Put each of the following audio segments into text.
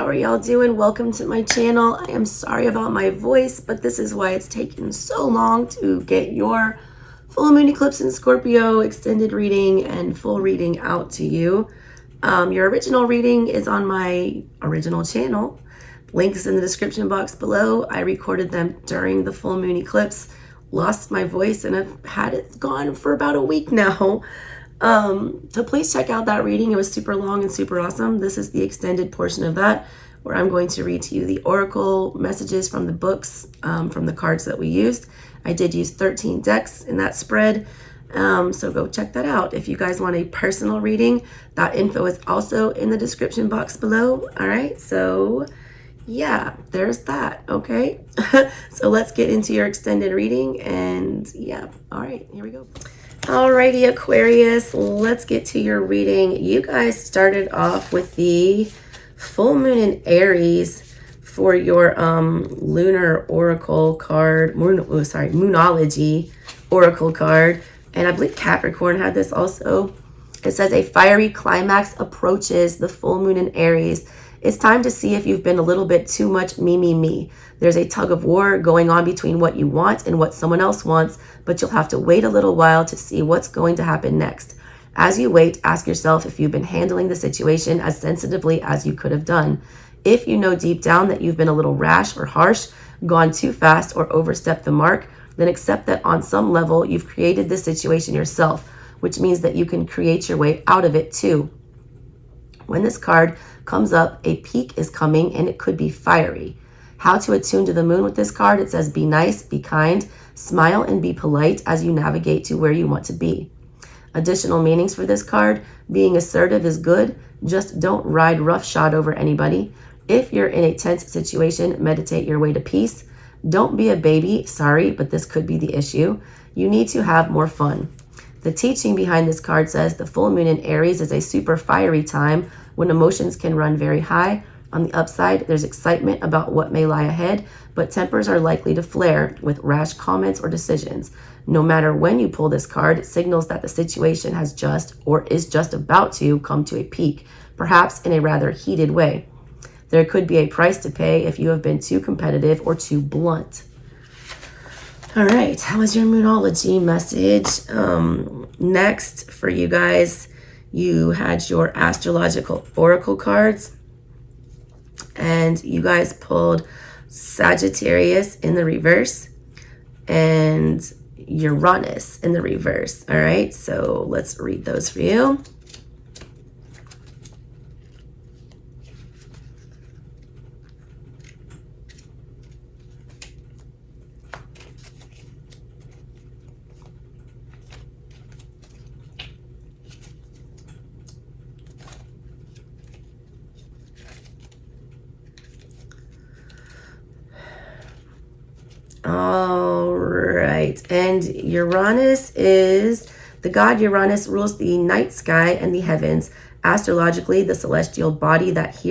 how are y'all doing? Welcome to my channel. I am sorry about my voice, but this is why it's taken so long to get your full moon eclipse in Scorpio extended reading and full reading out to you. Your original reading is on my original channel. Links in the description box below. I recorded them during the full moon eclipse, lost my voice, and I've had it gone for about a week now. So please check out that reading. It was super long and super awesome. This is the extended portion of that, where I'm going to read to you the oracle messages from the books, from the cards that we used. I did use 13 decks in that spread. So go check that out. If you guys want a personal reading, that info is also in the description box below. All right. So yeah, there's that. Okay. So let's get into your extended reading, and yeah. All right, here we go. Alrighty, Aquarius, let's get to your reading. You guys started off with the full moon in Aries for your lunar oracle card, moonology oracle card. And I believe Capricorn had this also. It says a fiery climax approaches the full moon in Aries. It's time to see if you've been a little bit too much me. There's a tug of war going on between what you want and what someone else wants, but you'll have to wait a little while to see what's going to happen next. As you wait, ask yourself if you've been handling the situation as sensitively as you could have done. If you know deep down that you've been a little rash or harsh, gone too fast, or overstepped the mark, then accept that on some level you've created this situation yourself, which means that you can create your way out of it too. When this card comes up, a peak is coming, and it could be fiery. How to attune to the moon with this card? It says be nice, be kind, smile, and be polite as you navigate to where you want to be. Additional meanings for this card: being assertive is good, just don't ride roughshod over anybody. If you're in a tense situation, meditate your way to peace. Don't be a baby, sorry, but this could be the issue. You need to have more fun. The teaching behind this card says the full moon in Aries is a super fiery time when emotions can run very high. On the upside, there's excitement about what may lie ahead, but tempers are likely to flare with rash comments or decisions. No matter when you pull this card, it signals that the situation has just or is just about to come to a peak, perhaps in a rather heated way. There could be a price to pay if you have been too competitive or too blunt. All right, how was your moonology message? Next for you guys, you had your astrological oracle cards, and you guys pulled Sagittarius in the reverse and Uranus in the reverse. All right, so let's read those for you. All right, and Uranus is the god. Uranus rules the night sky and the heavens. Astrologically, the celestial body that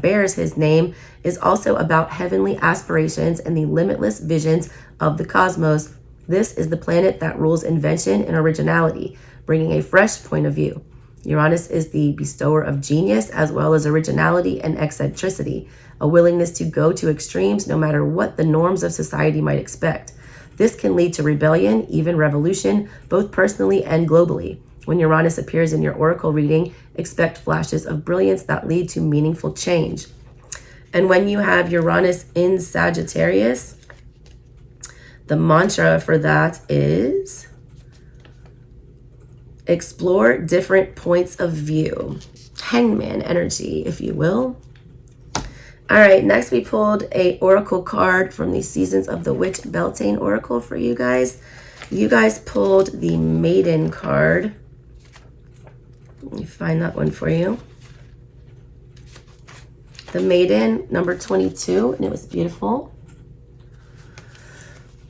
bears his name is also about heavenly aspirations and the limitless visions of the cosmos. This is the planet that rules invention and originality, bringing a fresh point of view. Uranus is the bestower of genius as well as originality and eccentricity, a willingness to go to extremes no matter what the norms of society might expect. This can lead to rebellion, even revolution, both personally and globally. When Uranus appears in your oracle reading, expect flashes of brilliance that lead to meaningful change. And when you have Uranus in Sagittarius, the mantra for that is explore different points of view. Hangman energy, if you will. All right, next we pulled a oracle card from the Seasons of the Witch Beltane oracle for you guys. You guys pulled the Maiden card. Let me find that one for you. The Maiden, number 22, and it was beautiful.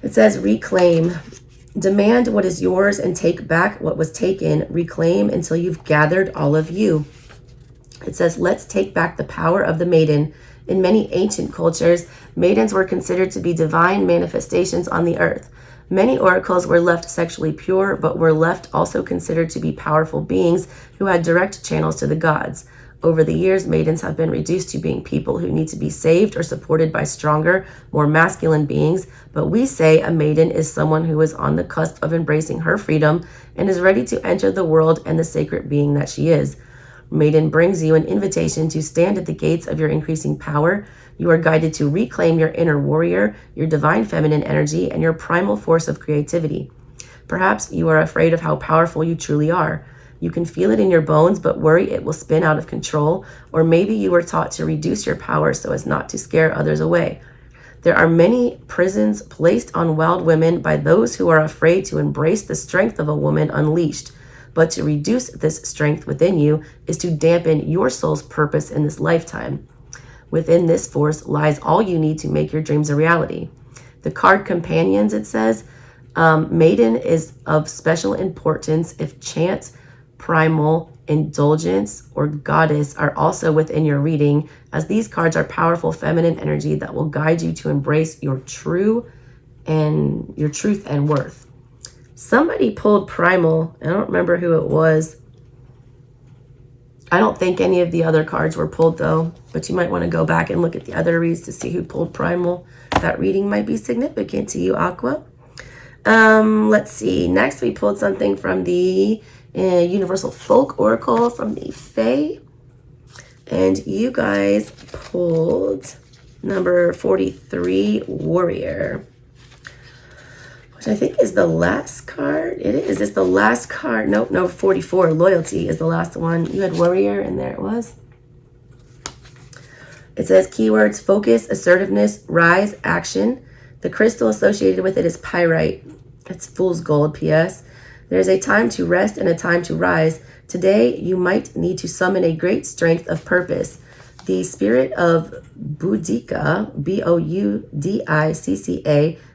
It says reclaim. Demand what is yours and take back what was taken. Reclaim until you've gathered all of you. It says, let's take back the power of the maiden. In many ancient cultures, maidens were considered to be divine manifestations on the earth. Many oracles were left sexually pure, but were left also considered to be powerful beings who had direct channels to the gods. Over the years, maidens have been reduced to being people who need to be saved or supported by stronger, more masculine beings, but we say a maiden is someone who is on the cusp of embracing her freedom and is ready to enter the world and the sacred being that she is. Maiden brings you an invitation to stand at the gates of your increasing power. You are guided to reclaim your inner warrior, your divine feminine energy, and your primal force of creativity. Perhaps you are afraid of how powerful you truly are. You can feel it in your bones, but worry it will spin out of control, or maybe you were taught to reduce your power so as not to scare others away. There are many prisons placed on wild women by those who are afraid to embrace the strength of a woman unleashed. But to reduce this strength within you is to dampen your soul's purpose in this lifetime. Within this force lies all you need to make your dreams a reality. The card companions, it says, maiden is of special importance if chance, primal, indulgence, or goddess are also within your reading, as these cards are powerful feminine energy that will guide you to embrace your truth and worth. Somebody pulled primal. I don't remember who it was. I don't think any of the other cards were pulled though, but you might want to go back and look at the other reads to see who pulled primal. That reading might be significant to you, Aqua. Let's see. Next, we pulled something from the Universal Folk Oracle from the Fae. And you guys pulled number 43, Warrior, which I think is the last card. It is. It's the last card. Nope, no, 44, Loyalty is the last one. You had Warrior, and there it was. It says keywords: focus, assertiveness, rise, action. The crystal associated with it is pyrite. It's fool's gold, P.S. There's a time to rest and a time to rise. Today, you might need to summon a great strength of purpose. The spirit of Boudica, Boudicca,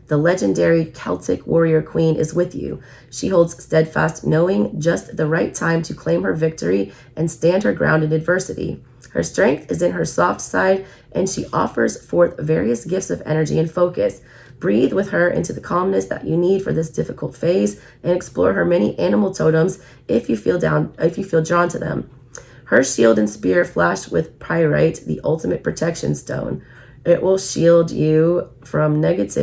the legendary Celtic warrior queen, is with you. She holds steadfast, knowing just the right time to claim her victory and stand her ground in adversity. Her strength is in her soft side, and she offers forth various gifts of energy and focus. Breathe with her into the calmness that you need for this difficult phase, and explore her many animal totems if you feel drawn to them. Her shield and spear flash with pyrite, the ultimate protection stone. It will shield you from negative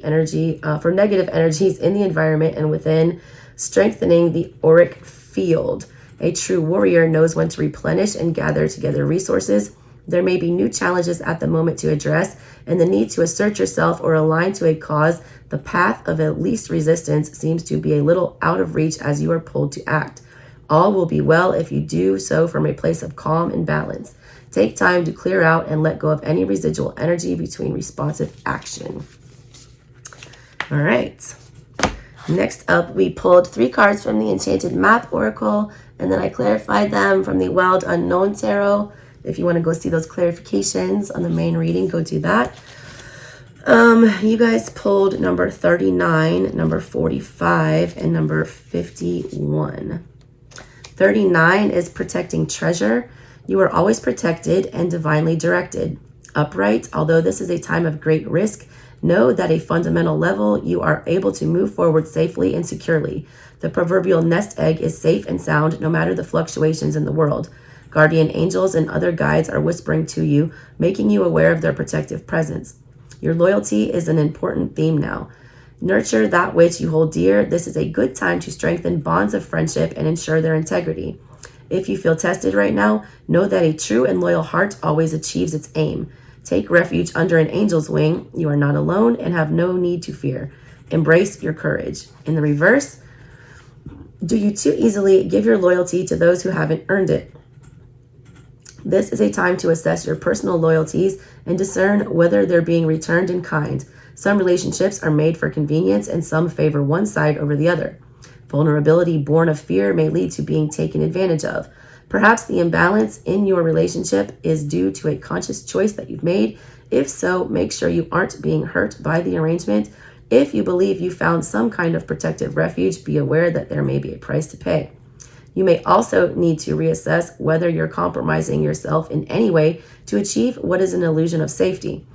energies in the environment and within, strengthening the auric field. A true warrior knows when to replenish and gather together resources. There may be new challenges at the moment to address, and the need to assert yourself or align to a cause. The path of least resistance seems to be a little out of reach as you are pulled to act. All will be well if you do so from a place of calm and balance. Take time to clear out and let go of any residual energy between responsive action. All right. Next up, we pulled 3 cards from the Enchanted Math Oracle, and then I clarified them from the Wild Unknown Tarot. If you want to go see those clarifications on the main reading, go do that. You guys pulled number 39, number 45, and number 51. 39 is protecting treasure. You are always protected and divinely directed. Upright, although this is a time of great risk, know that at a fundamental level, you are able to move forward safely and securely. The proverbial nest egg is safe and sound no matter the fluctuations in the world. Guardian angels and other guides are whispering to you, making you aware of their protective presence. Your loyalty is an important theme now. Nurture that which you hold dear. This is a good time to strengthen bonds of friendship and ensure their integrity. If you feel tested right now, know that a true and loyal heart always achieves its aim. Take refuge under an angel's wing. You are not alone and have no need to fear. Embrace your courage. In the reverse, do you too easily give your loyalty to those who haven't earned it? This is a time to assess your personal loyalties and discern whether they're being returned in kind. Some relationships are made for convenience and some favor one side over the other. Vulnerability born of fear may lead to being taken advantage of. Perhaps the imbalance in your relationship is due to a conscious choice that you've made. If so, make sure you aren't being hurt by the arrangement. If you believe you found some kind of protective refuge, be aware that there may be a price to pay. You may also need to reassess whether you're compromising yourself in any way to achieve what is an illusion of safety.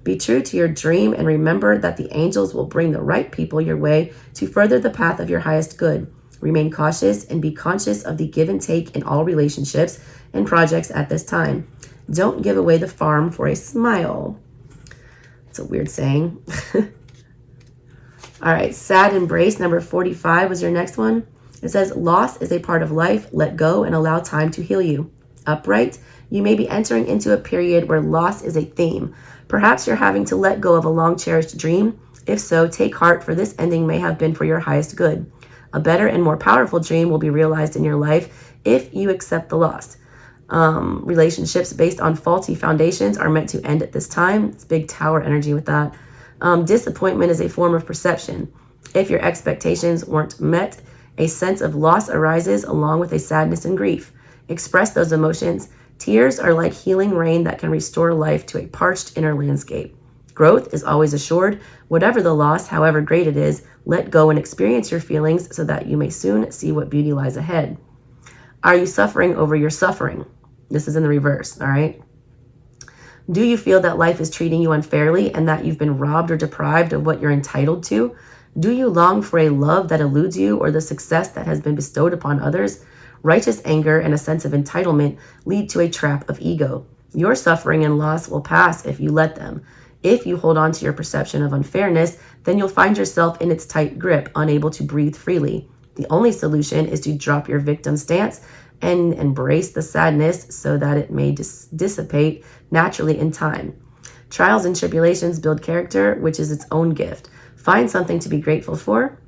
Be true to your dream and remember that the angels will bring the right people your way to further the path of your highest good. Remain cautious and be conscious of the give and take in all relationships and projects at this time. Don't give away the farm for a smile. It's a weird saying. All right, sad embrace, number 45 was your next one. It says, loss is a part of life. Let go and allow time to heal you. Upright, you may be entering into a period where loss is a theme. Perhaps you're having to let go of a long-cherished dream. If so, take heart, for this ending may have been for your highest good. A better and more powerful dream will be realized in your life if you accept the loss. Relationships based on faulty foundations are meant to end at this time. It's big tower energy with that. Disappointment is a form of perception. If your expectations weren't met, a sense of loss arises along with a sadness and grief. Express those emotions. Tears are like healing rain that can restore life to a parched inner landscape. Growth is always assured. Whatever the loss, however great it is, let go and experience your feelings so that you may soon see what beauty lies ahead. Are you suffering over your suffering? This is in the reverse, all right? Do you feel that life is treating you unfairly and that you've been robbed or deprived of what you're entitled to? Do you long for a love that eludes you or the success that has been bestowed upon others? Righteous anger and a sense of entitlement lead to a trap of ego. Your suffering and loss will pass if you let them. If you hold on to your perception of unfairness, then you'll find yourself in its tight grip, unable to breathe freely. The only solution is to drop your victim stance and embrace the sadness so that it may dissipate naturally in time. Trials and tribulations build character, which is its own gift. Find something to be grateful for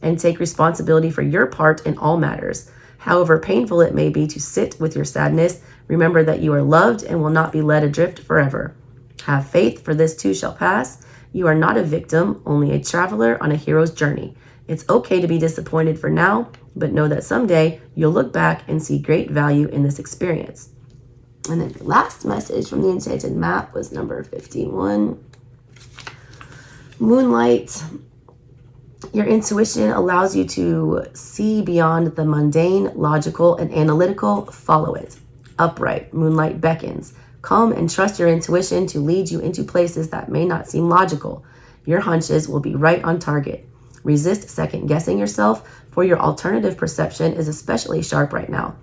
and take responsibility for your part in all matters. However painful it may be to sit with your sadness, remember that you are loved and will not be led adrift forever. Have faith, for this too shall pass. You are not a victim, only a traveler on a hero's journey. It's okay to be disappointed for now, but know that someday you'll look back and see great value in this experience. And then the last message from the Enchanted Map was number 51. Moonlight. Your intuition allows you to see beyond the mundane, logical, and analytical. Follow it. Upright. Moonlight beckons. Come and trust your intuition to lead you into places that may not seem logical. Your hunches will be right on target. Resist second-guessing yourself, for your alternative perception is especially sharp right now.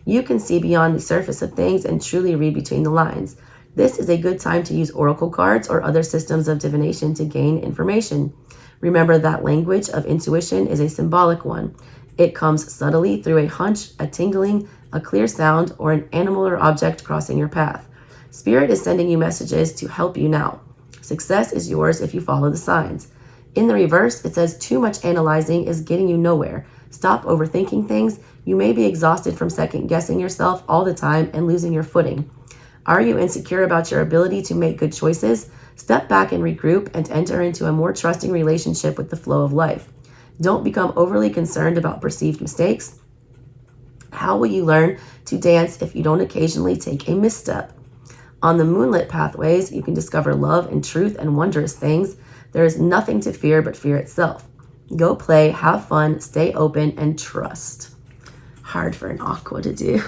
You can see beyond the surface of things and truly read between the lines. This is a good time to use oracle cards or other systems of divination to gain information. Remember that language of intuition is a symbolic one. It comes subtly through a hunch, a tingling, a clear sound, or an animal or object crossing your path. Spirit is sending you messages to help you now. Success is yours if you follow the signs. In the reverse, it says too much analyzing is getting you nowhere. Stop overthinking things. You may be exhausted from second-guessing yourself all the time and losing your footing. Are you insecure about your ability to make good choices? Step back and regroup and enter into a more trusting relationship with the flow of life. Don't become overly concerned about perceived mistakes. How will you learn to dance if you don't occasionally take a misstep? On the moonlit pathways, you can discover love and truth and wondrous things. There is nothing to fear but fear itself. Go play, have fun, stay open, and trust. Hard for an aqua to do.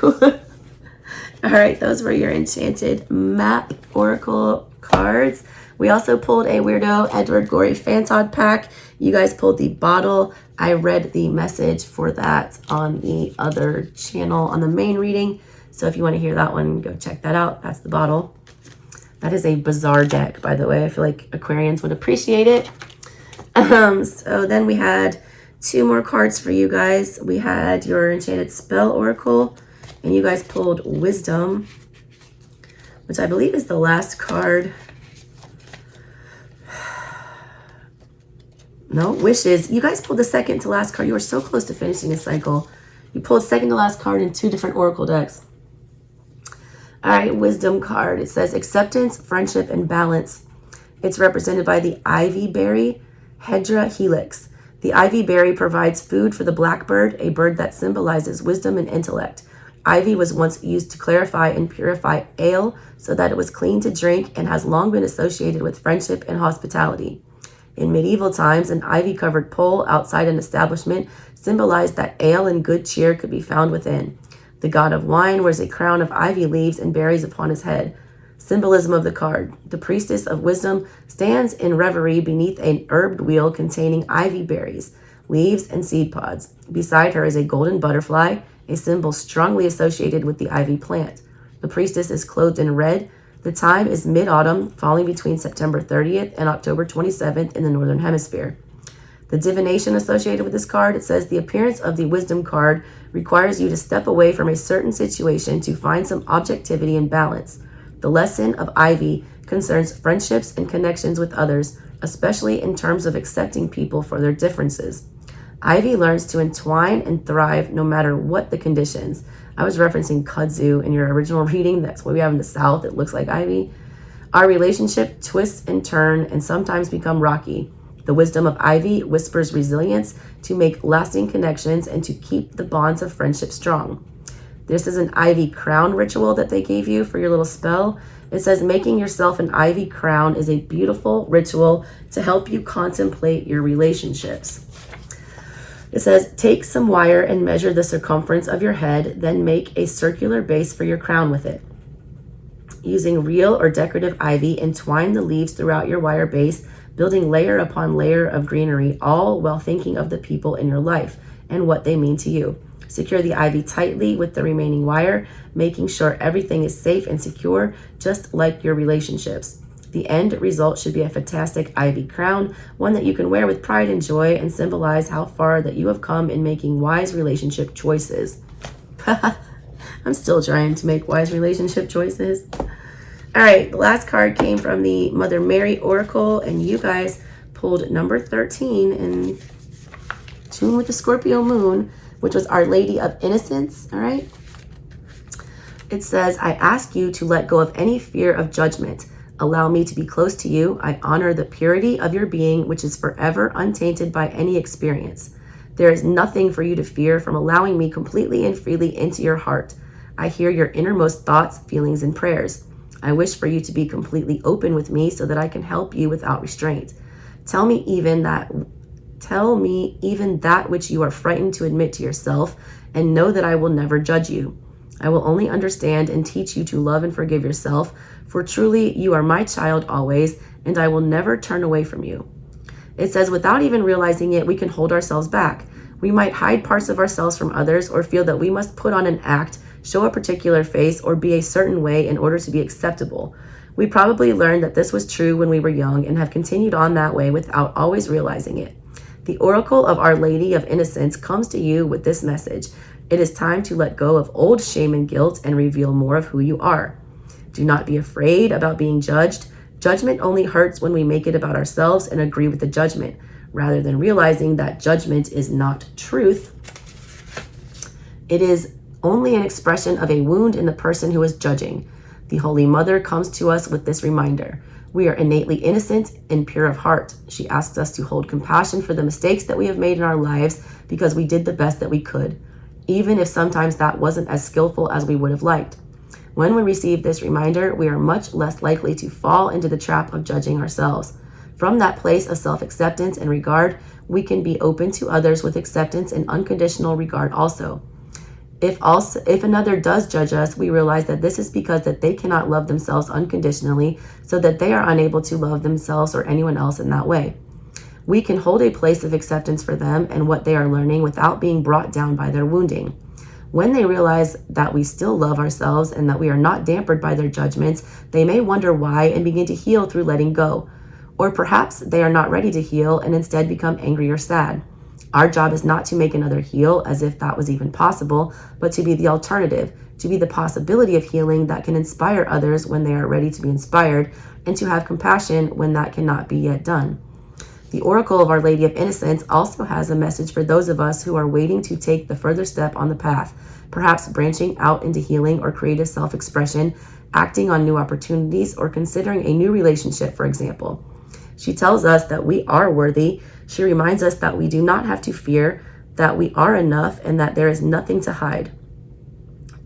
All right, those were your Enchanted Map Oracle cards. We also pulled a Weirdo Edward Gorey Fantod pack. You guys pulled the bottle. I read the message for that on the other channel on the main reading. So if you want to hear that one, go check that out. That's the bottle. That is a bizarre deck, by the way. I feel like Aquarians would appreciate it. So then we had 2 more cards for you guys. We had your Enchanted Spell Oracle, and you guys pulled Wisdom, which I believe is the last card. No, Wishes. You guys pulled the second to last card. You were so close to finishing a cycle. You pulled second to last card in 2 different Oracle decks. All right, Wisdom card. It says acceptance, friendship, and balance. It's represented by the Ivy Berry Hedra Helix. The ivy berry provides food for the blackbird, a bird that symbolizes wisdom and intellect. Ivy was once used to clarify and purify ale so that it was clean to drink and has long been associated with friendship and hospitality. In medieval times, an ivy-covered pole outside an establishment symbolized that ale and good cheer could be found within. The god of wine wears a crown of ivy leaves and berries upon his head. Symbolism of the card. The priestess of wisdom stands in reverie beneath an herbed wheel containing ivy berries. leaves, and seed pods. Beside her is a golden butterfly, a symbol strongly associated with the ivy plant. The priestess is clothed in red. The time is mid-autumn, falling between September 30th and October 27th in the Northern Hemisphere. The divination associated with this card, it says the appearance of the wisdom card requires you to step away from a certain situation to find some objectivity and balance. The lesson of Ivy concerns friendships and connections with others, especially in terms of accepting people for their differences. Ivy learns to entwine and thrive no matter what the conditions. I was referencing kudzu in your original reading. That's what we have in the South. It looks like ivy. Our relationship twists and turns and sometimes become rocky. The wisdom of Ivy whispers resilience to make lasting connections and to keep the bonds of friendship strong. This is an ivy crown ritual that they gave you for your little spell. It says making yourself an ivy crown is a beautiful ritual to help you contemplate your relationships. It says take some wire and measure the circumference of your head, then make a circular base for your crown with it. Using real or decorative ivy, entwine the leaves throughout your wire base, building layer upon layer of greenery, all while thinking of the people in your life and what they mean to you. Secure the ivy tightly with the remaining wire, making sure everything is safe and secure, just like your relationships. The end result should be a fantastic ivy crown, one that you can wear with pride and joy and symbolize how far that you have come in making wise relationship choices. I'm still trying to make wise relationship choices. All right, the last card came from the Mother Mary Oracle, and you guys pulled number 13 in tune with the Scorpio moon, which was Our Lady of Innocence, all right? It says, I ask you to let go of any fear of judgment. Allow me to be close to you. I honor the purity of your being, which is forever untainted by any experience. There is nothing for you to fear from allowing me completely and freely into your heart. I hear your innermost thoughts, feelings, and prayers. I wish for you to be completely open with me so that I can help you without restraint. Tell me even that which you are frightened to admit to yourself, and know that I will never judge you. I will only understand and teach you to love and forgive yourself, for truly you are my child always, and I will never turn away from you. It says without even realizing it, we can hold ourselves back. We might hide parts of ourselves from others or feel that we must put on an act, show a particular face, or be a certain way in order to be acceptable. We probably learned that this was true when we were young and have continued on that way without always realizing it. The Oracle of Our Lady of Innocence comes to you with this message. It is time to let go of old shame and guilt and reveal more of who you are. Do not be afraid about being judged. Judgment only hurts when we make it about ourselves and agree with the judgment, rather than realizing that judgment is not truth. It is only an expression of a wound in the person who is judging. The Holy Mother comes to us with this reminder. We are innately innocent and pure of heart. She asks us to hold compassion for the mistakes that we have made in our lives because we did the best that we could, even if sometimes that wasn't as skillful as we would have liked. When we receive this reminder, we are much less likely to fall into the trap of judging ourselves. From that place of self-acceptance and regard, we can be open to others with acceptance and unconditional regard also. If another does judge us, we realize that this is because that they cannot love themselves unconditionally, so that they are unable to love themselves or anyone else in that way. We can hold a place of acceptance for them and what they are learning without being brought down by their wounding. When they realize that we still love ourselves and that we are not dampened by their judgments, they may wonder why and begin to heal through letting go. Or perhaps they are not ready to heal and instead become angry or sad. Our job is not to make another heal as if that was even possible, but to be the alternative, to be the possibility of healing that can inspire others when they are ready to be inspired, and to have compassion when that cannot be yet done. The Oracle of Our Lady of Innocence also has a message for those of us who are waiting to take the further step on the path, perhaps branching out into healing or creative self-expression, acting on new opportunities, or considering a new relationship, for example. She tells us that we are worthy. She reminds us that we do not have to fear, that we are enough, and that there is nothing to hide.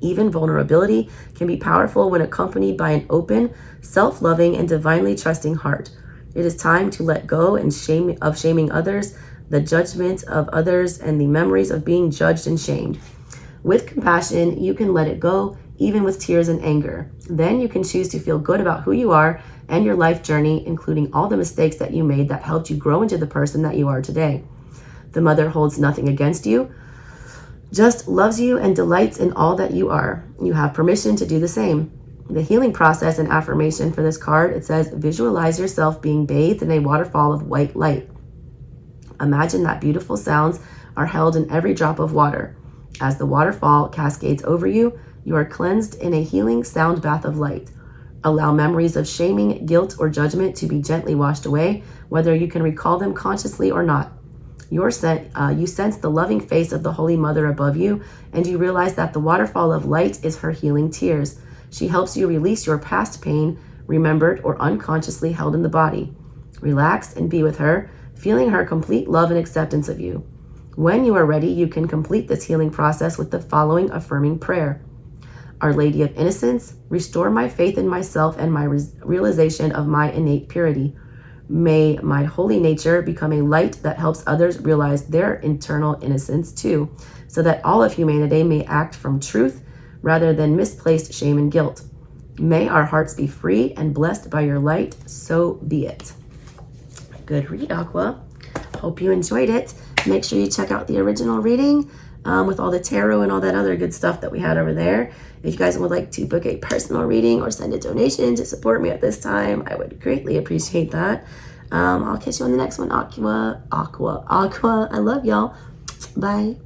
Even vulnerability can be powerful when accompanied by an open, self-loving, and divinely trusting heart. It is time to let go of shaming others, the judgment of others, and the memories of being judged and shamed. With compassion, you can let it go, even with tears and anger. Then you can choose to feel good about who you are and your life journey, including all the mistakes that you made that helped you grow into the person that you are today. The mother holds nothing against you, just loves you and delights in all that you are. You have permission to do the same. The healing process and affirmation for this card, it says, visualize yourself being bathed in a waterfall of white light. Imagine that beautiful sounds are held in every drop of water. As the waterfall cascades over you, you are cleansed in a healing sound bath of light. Allow memories of shaming, guilt, or judgment to be gently washed away, whether you can recall them consciously or not. You sense the loving face of the Holy Mother above you, and you realize that the waterfall of light is her healing tears. She helps you release your past pain, remembered or unconsciously held in the body. Relax and be with her, feeling her complete love and acceptance of you. When you are ready, you can complete this healing process with the following affirming prayer. Our Lady of Innocence, restore my faith in myself and my realization of my innate purity. May my holy nature become a light that helps others realize their internal innocence too, so that all of humanity may act from truth rather than misplaced shame and guilt. May our hearts be free and blessed by your light, so be it. Good read, Aqua. Hope you enjoyed it. Make sure you check out the original reading with all the tarot and all that other good stuff that we had over there. If you guys would like to book a personal reading or send a donation to support me at this time, I would greatly appreciate that. I'll catch you on the next one. Aqua. I love y'all. Bye.